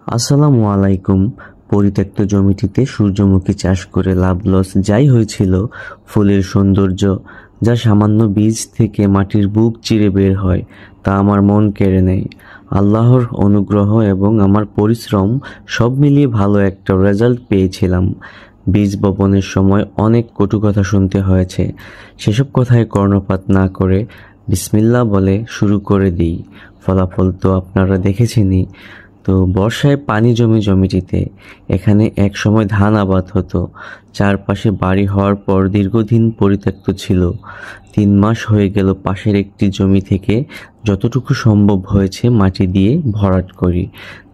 আসসালামু আলাইকুম। পরিত্যক্ত জমিটিতে সূর্যমুখী চাষ করে লাভ লস যাই হয়েছিল, ফুলের সৌন্দর্য যা সামান্য বীজ থেকে মাটির বুক চিরে বের হয় তা আমার মন কেড়ে নেয়। আল্লাহর অনুগ্রহ এবং আমার পরিশ্রম সব মিলিয়ে ভালো একটা রেজাল্ট পেয়েছিলাম। বীজ বপনের সময় অনেক কটু কথা শুনতে হয়েছে, সেসব কথায় কর্ণপাত না করে বিসমিল্লাহ বলে শুরু করে দিই। ফলাফল তো আপনারা দেখেছেনই। তো বর্ষায় পানি জমে জমিটিতে। এখানে এক সময় ধান আবাদ হতো। চারপাশে বাড়ি হওয়ার পর দীর্ঘদিন পরিত্যক্ত ছিল। 3 মাস হয়ে গেল পাশের একটি জমি থেকে যতটুকু সম্ভব হয়েছে মাটি দিয়ে ভরাট করি।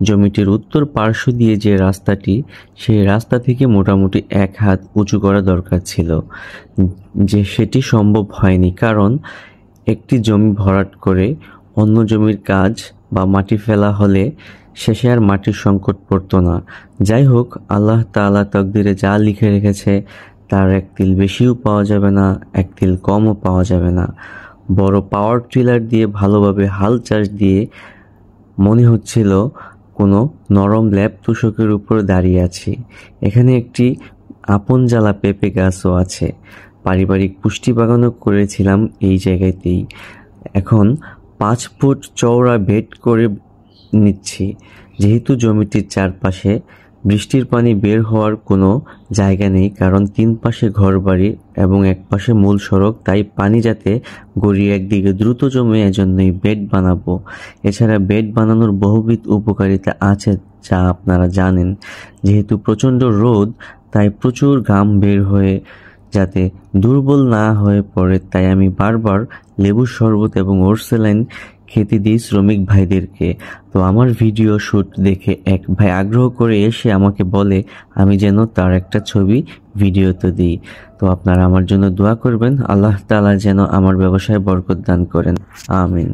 জমিটির উত্তর পার্শ্ব দিয়ে যে রাস্তাটি, সেই রাস্তা থেকে মোটামুটি 1 হাত উঁচু করা দরকার ছিল, যে সেটি সম্ভব হয়নি, কারণ একটি জমি ভরাট করে অন্য জমির কাজ বা মাটি ফেলা হলে শেষে আর মাটির সংকট পড়তো না। যাই হোক, আল্লাহ তাআলা তকদিরে যা লিখে রেখেছে তার এক তিল বেশিও পাওয়া যাবে না, এক তিল কমও পাওয়া যাবে না। বড় পাওয়ার টিলার দিয়ে ভালোভাবে হাল চাষ দিয়ে মনে হচ্ছিল কোনো নরম ল্যাপ তুষকের উপর দাঁড়িয়ে আছি। এখানে একটি আপন জ্বালা পেঁপে গাছও আছে। পারিবারিক পুষ্টি বাগানও করেছিলাম এই জায়গাতেই। এখন 5 ফুট চওড়া বেড করে নিচ্ছি, যেহেতু জমিটির চারপাশে বৃষ্টির পানি বের হওয়ার কোনো জায়গা নেই, কারণ 3 পাশে ঘরবাড়ি এবং এক পাশে মূল সড়ক, তাই পানি যাতে গড়িয়ে একদিকে দ্রুত জমে, এজন্যই বেড বানাবো। এছাড়া বেড বানানোর বহুবিধ উপকারিতা আছে যা আপনারা জানেন। যেহেতু প্রচণ্ড রোদ, তাই প্রচুর ঘাম বের হয়ে যাতে দুর্বল না হয়ে পড়ে, তাই আমি বারবার লেবুর শরবত এবং ওরসেলাইন খেতে দিই শ্রমিক ভাইদেরকে। তো আমার ভিডিও শ্যুট দেখে এক ভাই আগ্রহ করে এসে আমাকে বলে আমি যেন তার একটা ছবি ভিডিওতে দিই। তো আপনারা আমার জন্য দোয়া করবেন, আল্লাহ তাআলা যেন আমার ব্যবসায় বরকত দান করেন। আমিন।